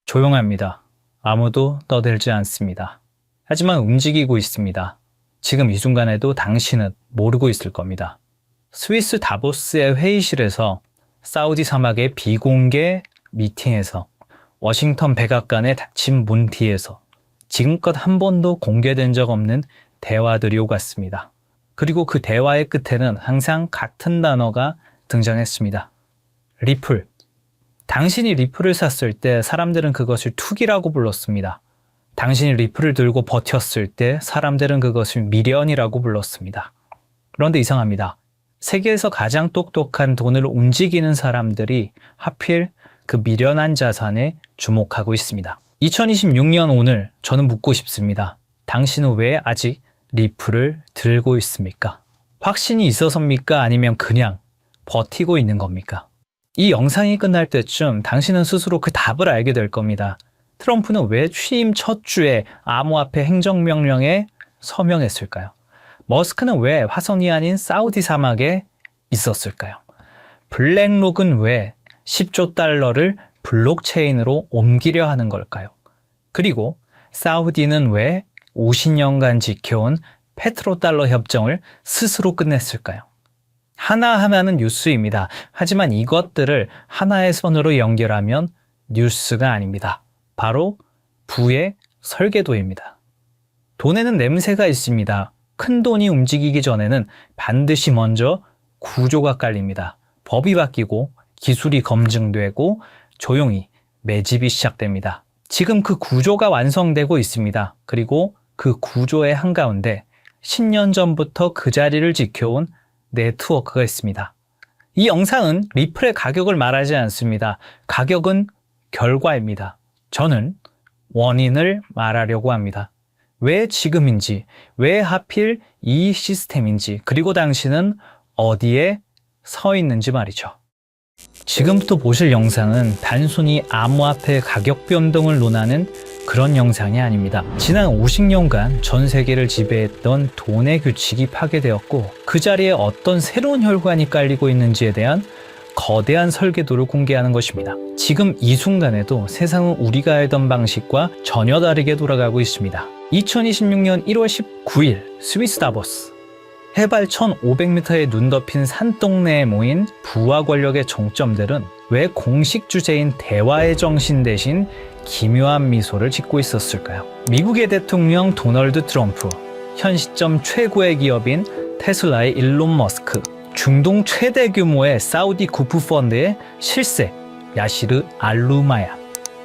조용합니다. 아무도 떠들지 않습니다. 하지만 움직이고 있습니다. 지금 이 순간에도 당신은 모르고 있을 겁니다. 스위스 다보스의 회의실에서, 사우디 사막의 비공개 미팅에서, 워싱턴 백악관의 닫힌 문 뒤에서 지금껏 한 번도 공개된 적 없는 대화들이 오갔습니다. 그리고 그 대화의 끝에는 항상 같은 단어가 등장했습니다. 리플. 당신이 리플을 샀을 때 사람들은 그것을 투기라고 불렀습니다. 당신이 리플을 들고 버텼을 때 사람들은 그것을 미련이라고 불렀습니다. 그런데 이상합니다. 세계에서 가장 똑똑한 돈을 움직이는 사람들이 하필 그 미련한 자산에 주목하고 있습니다. 2026년 오늘 저는 묻고 싶습니다. 당신은 왜 아직 리플을 들고 있습니까? 확신이 있어서입니까? 아니면 그냥 버티고 있는 겁니까? 이 영상이 끝날 때쯤 당신은 스스로 그 답을 알게 될 겁니다. 트럼프는 왜 취임 첫 주에 암호화폐 행정명령에 서명했을까요? 머스크는 왜 화성이 아닌 사우디 사막에 있었을까요? 블랙록은 왜 10조 달러를 블록체인으로 옮기려 하는 걸까요? 그리고 사우디는 왜 50년간 지켜온 페트로달러 협정을 스스로 끝냈을까요? 하나하나는 뉴스입니다. 하지만 이것들을 하나의 선으로 연결하면 뉴스가 아닙니다. 바로 부의 설계도입니다. 돈에는 냄새가 있습니다. 큰 돈이 움직이기 전에는 반드시 먼저 구조가 깔립니다. 법이 바뀌고 기술이 검증되고 조용히 매집이 시작됩니다. 지금 그 구조가 완성되고 있습니다. 그리고 그 구조의 한가운데 10년 전부터 그 자리를 지켜온 네트워크가 있습니다. 이 영상은 리플의 가격을 말하지 않습니다. 가격은 결과입니다. 저는 원인을 말하려고 합니다. 왜 지금인지, 왜 하필 이 시스템인지, 그리고 당신은 어디에 서 있는지 말이죠. 지금부터 보실 영상은 단순히 암호화폐 가격 변동을 논하는 그런 영상이 아닙니다. 지난 50년간 전 세계를 지배했던 돈의 규칙이 파괴되었고 그 자리에 어떤 새로운 혈관이 깔리고 있는지에 대한 거대한 설계도를 공개하는 것입니다. 지금 이 순간에도 세상은 우리가 알던 방식과 전혀 다르게 돌아가고 있습니다. 2026년 1월 19일 스위스 다보스. 해발 1500m의 눈 덮인 산동네에 모인 부와 권력의 정점들은 왜 공식 주제인 대화의 정신 대신 기묘한 미소를 짓고 있었을까요? 미국의 대통령 도널드 트럼프, 현 시점 최고의 기업인 테슬라의 일론 머스크, 중동 최대 규모의 사우디 구프 펀드의 실세 야시르 알루마야,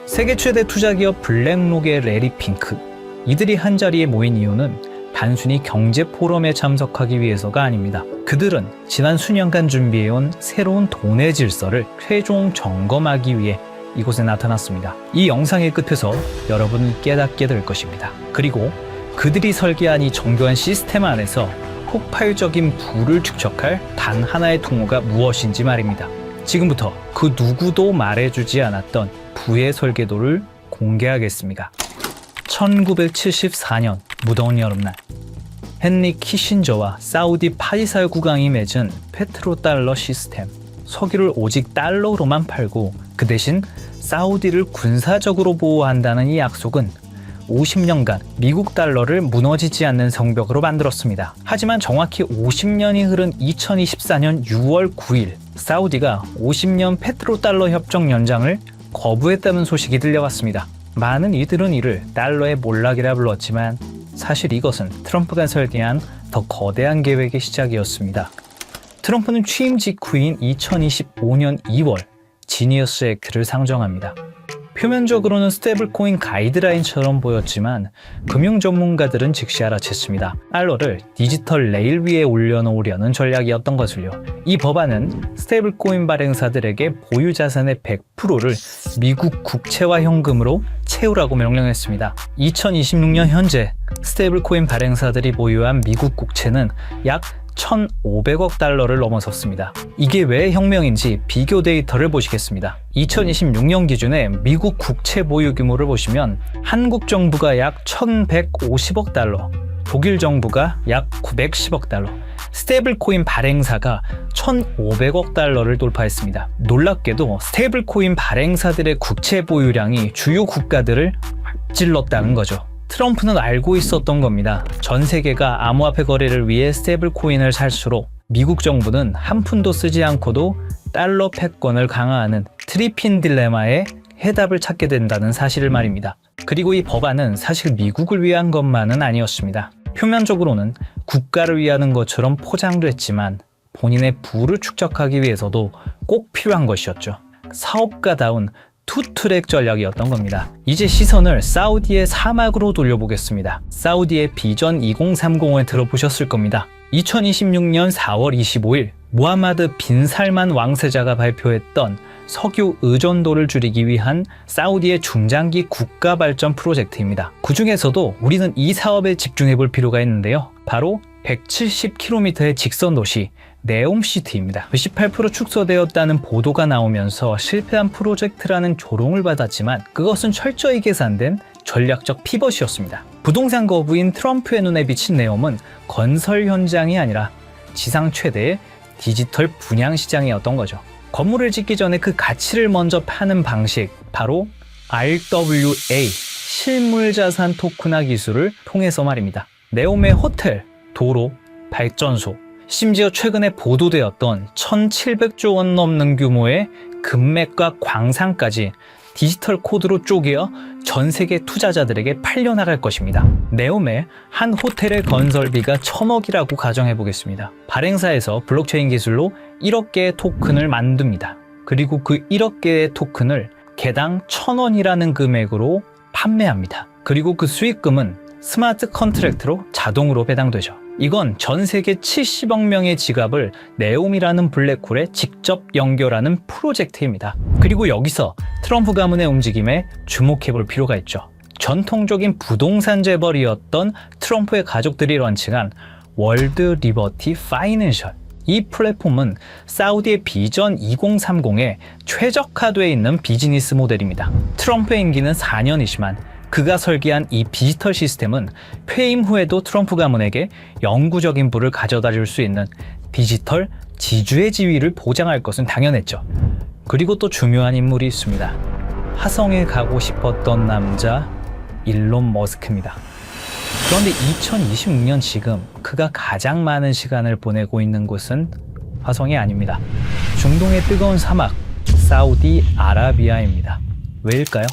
세계 최대 투자기업 블랙록의 레리 핑크. 이들이 한자리에 모인 이유는 단순히 경제 포럼에 참석하기 위해서가 아닙니다. 그들은 지난 수년간 준비해온 새로운 돈의 질서를 최종 점검하기 위해 이곳에 나타났습니다. 이 영상의 끝에서 여러분은 깨닫게 될 것입니다. 그리고 그들이 설계한 이 정교한 시스템 안에서 폭발적인 부를 축적할 단 하나의 통로가 무엇인지 말입니다. 지금부터 그 누구도 말해주지 않았던 부의 설계도를 공개하겠습니다. 1974년 무더운 여름날, 헨리 키신저와 사우디 파리살 국왕이 맺은 페트로달러 시스템. 석유를 오직 달러로만 팔고 그 대신 사우디를 군사적으로 보호한다는 이 약속은 50년간 미국 달러를 무너지지 않는 성벽으로 만들었습니다. 하지만 정확히 50년이 흐른 2024년 6월 9일 사우디가 50년 페트로달러 협정 연장을 거부했다는 소식이 들려왔습니다. 많은 이들은 이를 달러의 몰락이라 불렀지만 사실 이것은 트럼프가 설계한 더 거대한 계획의 시작이었습니다. 트럼프는 취임 직후인 2025년 2월 지니어스 액트를 상정합니다. 표면적으로는 스테이블코인 가이드라인처럼 보였지만 금융 전문가들은 즉시 알아챘습니다. 달러를 디지털 레일 위에 올려놓으려는 전략이었던 것을요. 이 법안은 스테이블코인 발행사들에게 보유 자산의 100%를 미국 국채와 현금으로 채우라고 명령했습니다. 2026년 현재 스테이블코인 발행사들이 보유한 미국 국채는 약 1,500억 달러를 넘어섰습니다. 이게 왜 혁명인지 비교 데이터를 보시겠습니다. 2026년 기준의 미국 국채 보유 규모를 보시면 한국 정부가 약 1,150억 달러, 독일 정부가 약 910억 달러, 스테이블 코인 발행사가 1,500억 달러를 돌파했습니다. 놀랍게도 스테이블 코인 발행사들의 국채 보유량이 주요 국가들을 앞질렀다는 거죠. 트럼프는 알고 있었던 겁니다. 전 세계가 암호화폐 거래를 위해 스테이블 코인을 살수록 미국 정부는 한 푼도 쓰지 않고도 달러 패권을 강화하는 트리핀 딜레마에 해답을 찾게 된다는 사실을 말입니다. 그리고 이 법안은 사실 미국을 위한 것만은 아니었습니다. 표면적으로는 국가를 위하는 것처럼 포장됐지만 본인의 부를 축적하기 위해서도 꼭 필요한 것이었죠. 사업가다운 투트랙 전략이었던 겁니다. 이제 시선을 사우디의 사막으로 돌려보겠습니다. 사우디의 비전 2030을 들어보셨을 겁니다. 2026년 4월 25일 무하마드 빈 살만 왕세자가 발표했던 석유 의존도를 줄이기 위한 사우디의 중장기 국가 발전 프로젝트입니다. 그 중에서도 우리는 이 사업에 집중해 볼 필요가 있는데요. 바로 170km의 직선 도시 네옴시티입니다. 98% 축소되었다는 보도가 나오면서 실패한 프로젝트라는 조롱을 받았지만 그것은 철저히 계산된 전략적 피벗이었습니다. 부동산 거부인 트럼프의 눈에 비친 네옴은 건설 현장이 아니라 지상 최대의 디지털 분양 시장이었던 거죠. 건물을 짓기 전에 그 가치를 먼저 파는 방식, 바로 RWA, 실물자산 토큰화 기술을 통해서 말입니다. 네옴의 호텔, 도로, 발전소, 심지어 최근에 보도되었던 1,700조 원 넘는 규모의 금맥과 광산까지 디지털 코드로 쪼개어 전 세계 투자자들에게 팔려나갈 것입니다. 네옴의 한 호텔의 건설비가 1,000억이라고 가정해 보겠습니다. 발행사에서 블록체인 기술로 1억 개의 토큰을 만듭니다. 그리고 그 1억 개의 토큰을 개당 1,000원이라는 금액으로 판매합니다. 그리고 그 수익금은 스마트 컨트랙트로 자동으로 배당되죠. 이건 전 세계 70억 명의 지갑을 네옴이라는 블랙홀에 직접 연결하는 프로젝트입니다. 그리고 여기서 트럼프 가문의 움직임에 주목해 볼 필요가 있죠. 전통적인 부동산 재벌이었던 트럼프의 가족들이 런칭한 월드 리버티 파이낸셜. 이 플랫폼은 사우디의 비전 2030에 최적화되어 있는 비즈니스 모델입니다. 트럼프의 임기는 4년이지만 그가 설계한 이 디지털 시스템은 퇴임 후에도 트럼프 가문에게 영구적인 부를 가져다 줄 수 있는 디지털 지주의 지위를 보장할 것은 당연했죠. 그리고 또 중요한 인물이 있습니다. 화성에 가고 싶었던 남자 일론 머스크입니다. 그런데 2026년 지금 그가 가장 많은 시간을 보내고 있는 곳은 화성이 아닙니다. 중동의 뜨거운 사막 사우디아라비아입니다. 왜일까요?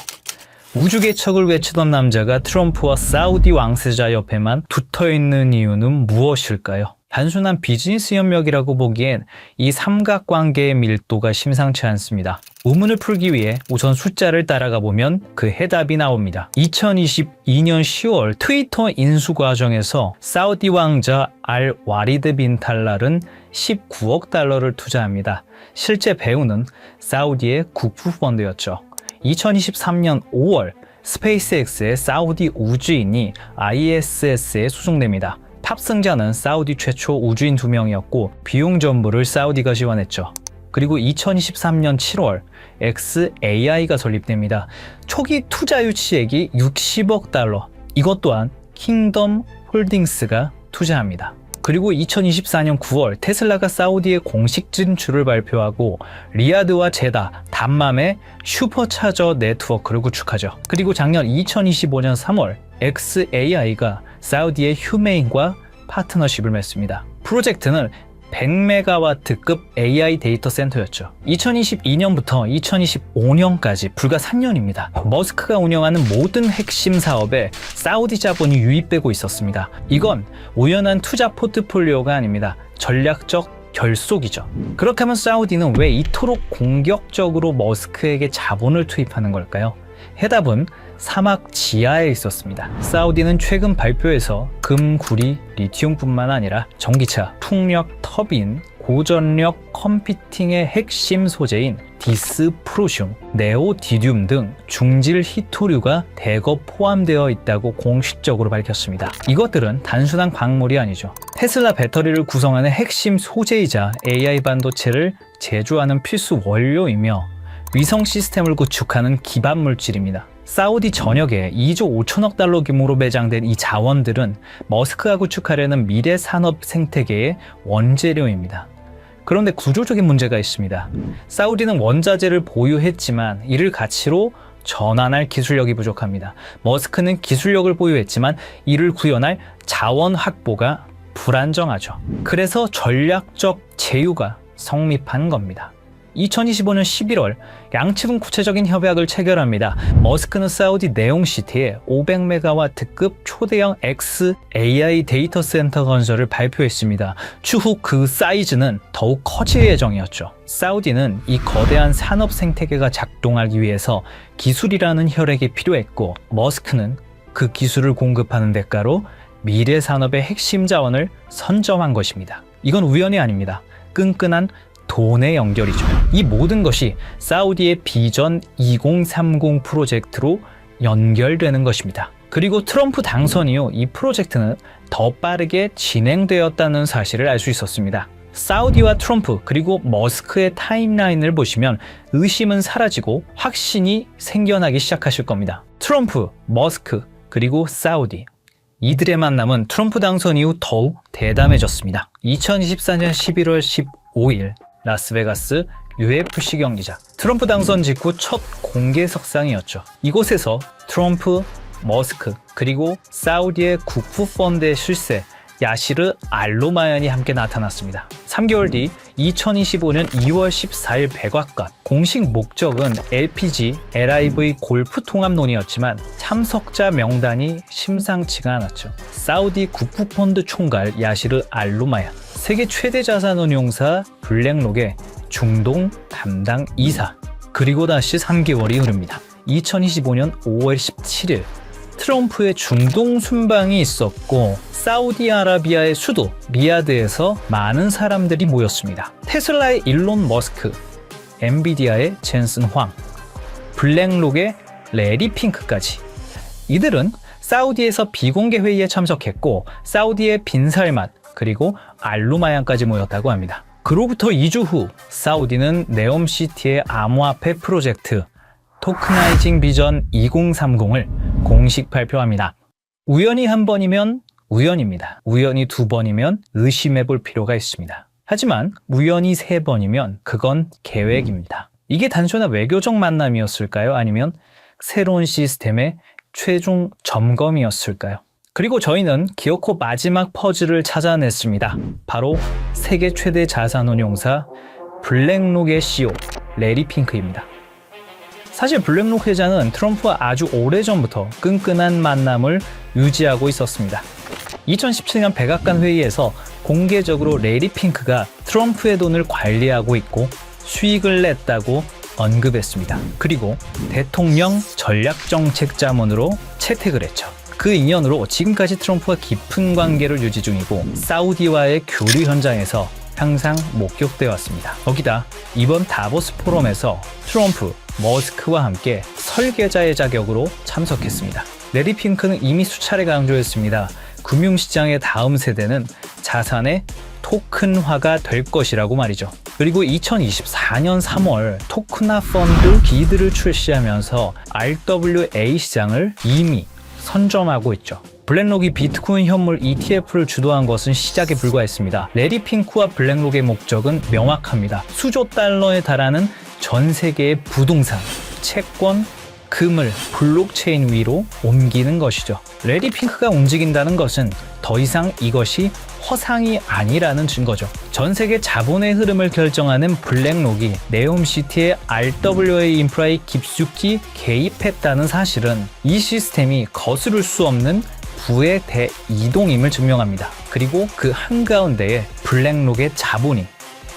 우주 개척을 외치던 남자가 트럼프와 사우디 왕세자 옆에만 붙어있는 이유는 무엇일까요? 단순한 비즈니스 협력이라고 보기엔 이 삼각관계의 밀도가 심상치 않습니다. 의문을 풀기 위해 우선 숫자를 따라가 보면 그 해답이 나옵니다. 2022년 10월 트위터 인수 과정에서 사우디 왕자 알 와리드 빈 탈랄은 19억 달러를 투자합니다. 실제 배우는 사우디의 국부 펀드였죠. 2023년 5월 스페이스X의 사우디 우주인이 ISS에 수송됩니다. 탑승자는 사우디 최초 우주인 2명이었고 비용 전부를 사우디가 지원했죠. 그리고 2023년 7월 xAI가 설립됩니다. 초기 투자 유치액이 60억 달러. 이것 또한 킹덤 홀딩스가 투자합니다. 그리고 2024년 9월 테슬라가 사우디의 공식 진출을 발표하고 리야드와 제다, 담맘의 슈퍼차저 네트워크를 구축하죠. 그리고 작년 2025년 3월 xAI가 사우디의 휴메인과 파트너십을 맺습니다. 프로젝트는 100메가와트급 AI 데이터 센터였죠. 2022년부터 2025년까지 불과 3년입니다. 머스크가 운영하는 모든 핵심 사업에 사우디 자본이 유입되고 있었습니다. 이건 우연한 투자 포트폴리오가 아닙니다. 전략적 결속이죠. 그렇게 하면 사우디는 왜 이토록 공격적으로 머스크에게 자본을 투입하는 걸까요? 해답은 사막 지하에 있었습니다. 사우디는 최근 발표에서 금, 구리, 리튬뿐만 아니라 전기차, 풍력, 터빈, 고전력 컴퓨팅의 핵심 소재인 디스프로슘, 네오디듐 등 중질 히토류가 대거 포함되어 있다고 공식적으로 밝혔습니다. 이것들은 단순한 광물이 아니죠. 테슬라 배터리를 구성하는 핵심 소재이자 AI 반도체를 제조하는 필수 원료이며 위성 시스템을 구축하는 기반 물질입니다. 사우디 전역에 2조 5천억 달러 규모로 매장된 이 자원들은 머스크가 구축하려는 미래 산업 생태계의 원재료입니다. 그런데 구조적인 문제가 있습니다. 사우디는 원자재를 보유했지만 이를 가치로 전환할 기술력이 부족합니다. 머스크는 기술력을 보유했지만 이를 구현할 자원 확보가 불안정하죠. 그래서 전략적 제휴가 성립한 겁니다. 2025년 11월 양측은 구체적인 협약을 체결합니다. 머스크는 사우디 네옴시티에 500메가와트급 초대형 XAI 데이터 센터 건설을 발표했습니다. 추후 그 사이즈는 더욱 커질 예정이었죠. 사우디는 이 거대한 산업 생태계가 작동하기 위해서 기술이라는 혈액이 필요했고, 머스크는 그 기술을 공급하는 대가로 미래 산업의 핵심 자원을 선점한 것입니다. 이건 우연이 아닙니다. 끈끈한 돈의 연결이죠. 이 모든 것이 사우디의 비전 2030 프로젝트로 연결되는 것입니다. 그리고 트럼프 당선 이후 이 프로젝트는 더 빠르게 진행되었다는 사실을 알 수 있었습니다. 사우디와 트럼프 그리고 머스크의 타임라인을 보시면 의심은 사라지고 확신이 생겨나기 시작하실 겁니다. 트럼프, 머스크, 그리고 사우디. 이들의 만남은 트럼프 당선 이후 더욱 대담해졌습니다. 2024년 11월 15일 라스베가스 UFC 경기장. 트럼프 당선 직후 첫 공개 석상이었죠. 이곳에서 트럼프, 머스크, 그리고 사우디의 국부 펀드의 실세 야시르 알로마얀이 함께 나타났습니다. 3개월 뒤 2025년 2월 14일 백악관. 공식 목적은 LPG, LIV 골프 통합론이었지만 참석자 명단이 심상치가 않았죠. 사우디 국부펀드 총괄 야시르 알로마얀, 세계 최대 자산운용사 블랙록의 중동 담당 이사, 그리고 다시 3개월이 흐릅니다. 2025년 5월 17일 트럼프의 중동 순방이 있었고 사우디아라비아의 수도 리야드에서 많은 사람들이 모였습니다. 테슬라의 일론 머스크, 엔비디아의 젠슨 황, 블랙록의 레리 핑크까지. 이들은 사우디에서 비공개 회의에 참석했고 사우디의 빈살만 그리고 알루마얀까지 모였다고 합니다. 그로부터 2주 후 사우디는 네옴시티의 암호화폐 프로젝트 토크나이징 비전 2030을 공식 발표합니다. 우연히 한 번이면 우연입니다. 우연히 두 번이면 의심해 볼 필요가 있습니다. 하지만 우연히 세 번이면 그건 계획입니다. 이게 단순한 외교적 만남이었을까요? 아니면 새로운 시스템의 최종 점검이었을까요? 그리고 저희는 기어코 마지막 퍼즐을 찾아냈습니다. 바로 세계 최대 자산운용사 블랙록의 CEO 레리 핑크입니다. 사실 블랙록 회장은 트럼프와 아주 오래전부터 끈끈한 만남을 유지하고 있었습니다. 2017년 백악관 회의에서 공개적으로 레리 핑크가 트럼프의 돈을 관리하고 있고 수익을 냈다고 언급했습니다. 그리고 대통령 전략정책자문으로 채택을 했죠. 그 인연으로 지금까지 트럼프와 깊은 관계를 유지 중이고 사우디와의 교류 현장에서 항상 목격되어 왔습니다. 거기다 이번 다보스 포럼에서 트럼프, 머스크와 함께 설계자의 자격으로 참석했습니다. 레리 핑크는 이미 수차례 강조했습니다. 금융시장의 다음 세대는 자산의 토큰화가 될 것이라고 말이죠. 그리고 2024년 3월 토크나 펀드 비드를 출시하면서 RWA 시장을 이미 선점하고 있죠. 블랙록이 비트코인 현물 ETF를 주도한 것은 시작에 불과했습니다. 레리 핑크와 블랙록의 목적은 명확합니다. 수조 달러에 달하는 전 세계의 부동산, 채권, 금을 블록체인 위로 옮기는 것이죠. 레리 핑크가 움직인다는 것은 더 이상 이것이 허상이 아니라는 증거죠. 전 세계 자본의 흐름을 결정하는 블랙록이 네옴시티의 RWA 인프라에 깊숙이 개입했다는 사실은 이 시스템이 거스를 수 없는 부의 대이동임을 증명합니다. 그리고 그 한가운데에 블랙록의 자본이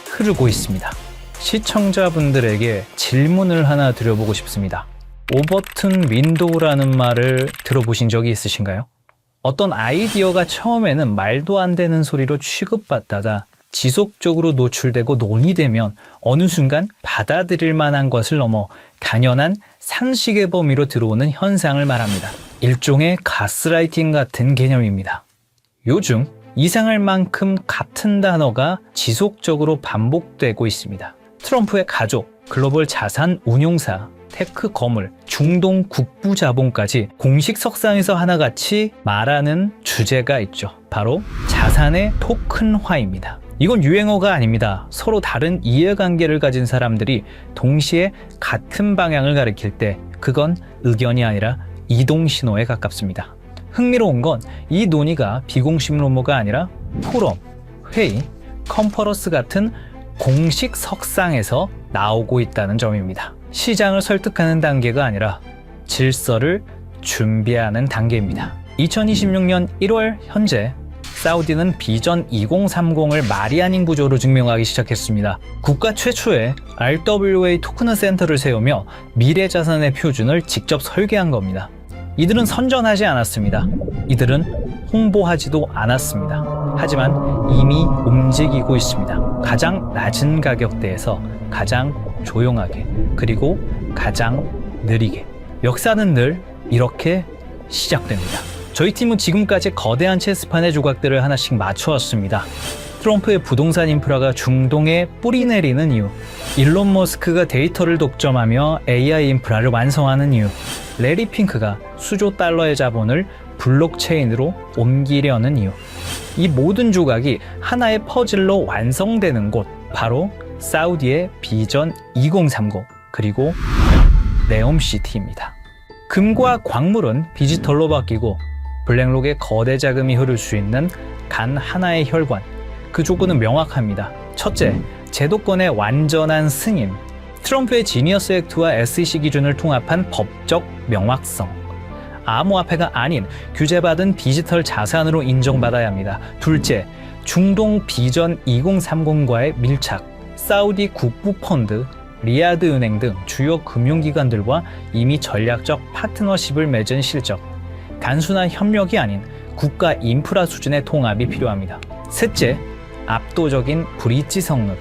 흐르고 있습니다. 시청자분들에게 질문을 하나 드려보고 싶습니다. 오버튼 윈도우라는 말을 들어보신 적이 있으신가요? 어떤 아이디어가 처음에는 말도 안 되는 소리로 취급받다가 지속적으로 노출되고 논의되면 어느 순간 받아들일 만한 것을 넘어 당연한 상식의 범위로 들어오는 현상을 말합니다. 일종의 가스라이팅 같은 개념입니다. 요즘 이상할 만큼 같은 단어가 지속적으로 반복되고 있습니다. 트럼프의 가족, 글로벌 자산 운용사, 테크 거물, 중동 국부 자본까지 공식 석상에서 하나같이 말하는 주제가 있죠. 바로 자산의 토큰화입니다. 이건 유행어가 아닙니다. 서로 다른 이해관계를 가진 사람들이 동시에 같은 방향을 가리킬 때 그건 의견이 아니라 이동신호에 가깝습니다. 흥미로운 건 이 논의가 비공식 루머가 아니라 포럼, 회의, 컨퍼런스 같은 공식 석상에서 나오고 있다는 점입니다. 시장을 설득하는 단계가 아니라 질서를 준비하는 단계입니다. 2026년 1월 현재 사우디는 비전 2030을 말이 아닌 구조로 증명하기 시작했습니다. 국가 최초의 RWA 토큰 센터를 세우며 미래 자산의 표준을 직접 설계한 겁니다. 이들은 선전하지 않았습니다. 이들은 홍보하지도 않았습니다. 하지만 이미 움직이고 있습니다. 가장 낮은 가격대에서 가장 조용하게, 그리고 가장 느리게. 역사는 늘 이렇게 시작됩니다. 저희 팀은 지금까지 거대한 체스판의 조각들을 하나씩 맞춰왔습니다. 트럼프의 부동산 인프라가 중동에 뿌리 내리는 이유, 일론 머스크가 데이터를 독점하며 AI 인프라를 완성하는 이유, 레리 핑크가 수조 달러의 자본을 블록체인으로 옮기려는 이유. 이 모든 조각이 하나의 퍼즐로 완성되는 곳, 바로 사우디의 비전 2030, 그리고 네옴시티입니다. 금과 광물은 디지털로 바뀌고 블랙록에 거대 자금이 흐를 수 있는 단 하나의 혈관, 그 조건은 명확합니다. 첫째, 제도권의 완전한 승인. 트럼프의 지니어스 액트와 SEC 기준을 통합한 법적 명확성. 암호화폐가 아닌 규제받은 디지털 자산으로 인정받아야 합니다. 둘째, 중동 비전 2030과의 밀착. 사우디 국부펀드, 리야드 은행 등 주요 금융기관들과 이미 전략적 파트너십을 맺은 실적. 단순한 협력이 아닌 국가 인프라 수준의 통합이 필요합니다. 셋째, 압도적인 브릿지 성능.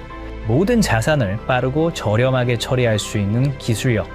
모든 자산을 빠르고 저렴하게 처리할 수 있는 기술력.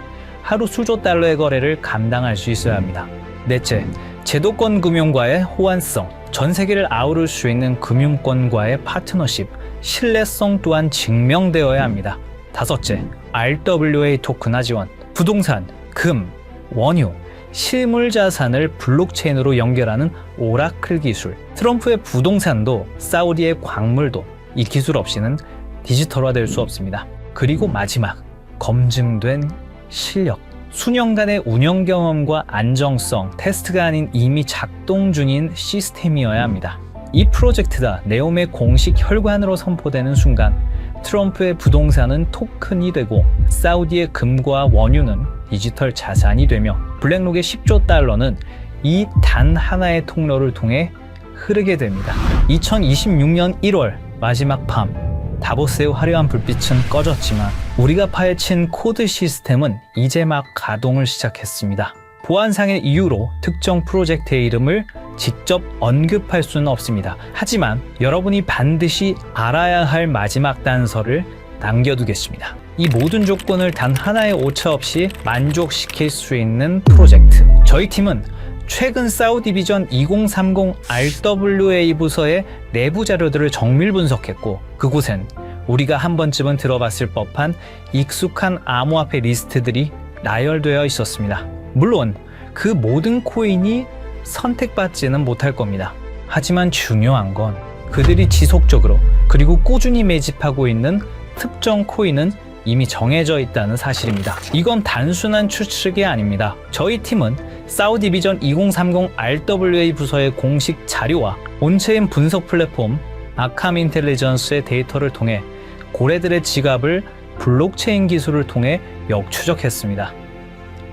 하루 수조 달러의 거래를 감당할 수 있어야 합니다. 넷째, 제도권 금융과의 호환성. 전 세계를 아우를 수 있는 금융권과의 파트너십. 신뢰성 또한 증명되어야 합니다. 다섯째, RWA 토큰화 지원. 부동산, 금, 원유, 실물 자산을 블록체인으로 연결하는 오라클 기술. 트럼프의 부동산도 사우디의 광물도 이 기술 없이는 디지털화될 수 없습니다. 그리고 마지막, 검증된 실력. 수년간의 운영 경험과 안정성, 테스트가 아닌 이미 작동 중인 시스템이어야 합니다. 이 프로젝트가 네옴의 공식 혈관으로 선포되는 순간 트럼프의 부동산은 토큰이 되고 사우디의 금과 원유는 디지털 자산이 되며 블랙록의 10조 달러는 이 단 하나의 통로를 통해 흐르게 됩니다. 2026년 1월 마지막 밤, 다보스의 화려한 불빛은 꺼졌지만 우리가 파헤친 코드 시스템은 이제 막 가동을 시작했습니다. 보안상의 이유로 특정 프로젝트의 이름을 직접 언급할 수는 없습니다. 하지만 여러분이 반드시 알아야 할 마지막 단서를 남겨두겠습니다. 이 모든 조건을 단 하나의 오차 없이 만족시킬 수 있는 프로젝트. 저희 팀은 최근 사우디 비전 2030 RWA 부서의 내부 자료들을 정밀 분석했고 그곳엔 우리가 한 번쯤은 들어봤을 법한 익숙한 암호화폐 리스트들이 나열되어 있었습니다. 물론 그 모든 코인이 선택받지는 못할 겁니다. 하지만 중요한 건 그들이 지속적으로 그리고 꾸준히 매집하고 있는 특정 코인은 이미 정해져 있다는 사실입니다. 이건 단순한 추측이 아닙니다. 저희 팀은 사우디 비전 2030 RWA 부서의 공식 자료와 온체인 분석 플랫폼 아캄 인텔리전스의 데이터를 통해 고래들의 지갑을 블록체인 기술을 통해 역추적했습니다.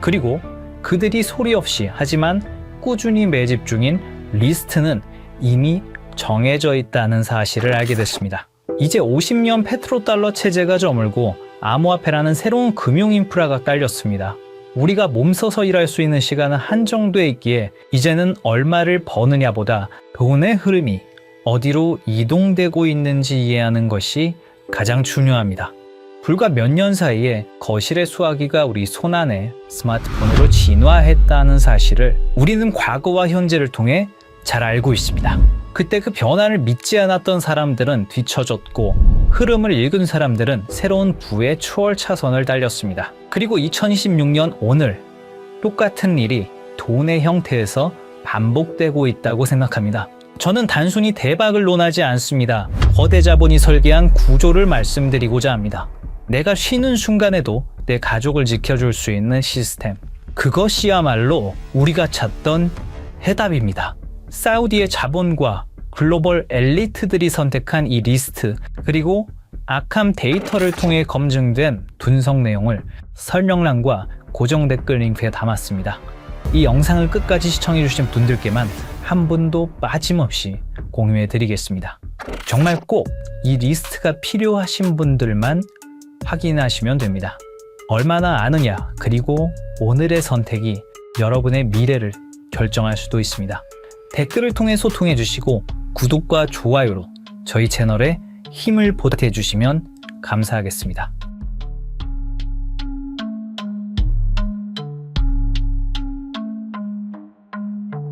그리고 그들이 소리 없이 하지만 꾸준히 매집 중인 리스트는 이미 정해져 있다는 사실을 알게 됐습니다. 이제 50년 페트로달러 체제가 저물고 암호화폐라는 새로운 금융 인프라가 깔렸습니다. 우리가 몸서서 일할 수 있는 시간은 한정돼 있기에 이제는 얼마를 버느냐보다 돈의 흐름이 어디로 이동되고 있는지 이해하는 것이 가장 중요합니다. 불과 몇 년 사이에 거실의 수화기가 우리 손안에 스마트폰으로 진화했다는 사실을 우리는 과거와 현재를 통해 잘 알고 있습니다. 그때 그 변화를 믿지 않았던 사람들은 뒤처졌고 흐름을 읽은 사람들은 새로운 부의 추월 차선을 달렸습니다. 그리고 2026년 오늘 똑같은 일이 돈의 형태에서 반복되고 있다고 생각합니다. 저는 단순히 대박을 논하지 않습니다. 거대 자본이 설계한 구조를 말씀드리고자 합니다. 내가 쉬는 순간에도 내 가족을 지켜줄 수 있는 시스템. 그것이야말로 우리가 찾던 해답입니다. 사우디의 자본과 글로벌 엘리트들이 선택한 이 리스트, 그리고 아캄 데이터를 통해 검증된 분석 내용을 설명란과 고정 댓글 링크에 담았습니다. 이 영상을 끝까지 시청해주신 분들께만 한 분도 빠짐없이 공유해 드리겠습니다. 정말 꼭 이 리스트가 필요하신 분들만 확인하시면 됩니다. 얼마나 아느냐, 그리고 오늘의 선택이 여러분의 미래를 결정할 수도 있습니다. 댓글을 통해 소통해 주시고 구독과 좋아요로 저희 채널에 힘을 보태주시면 감사하겠습니다.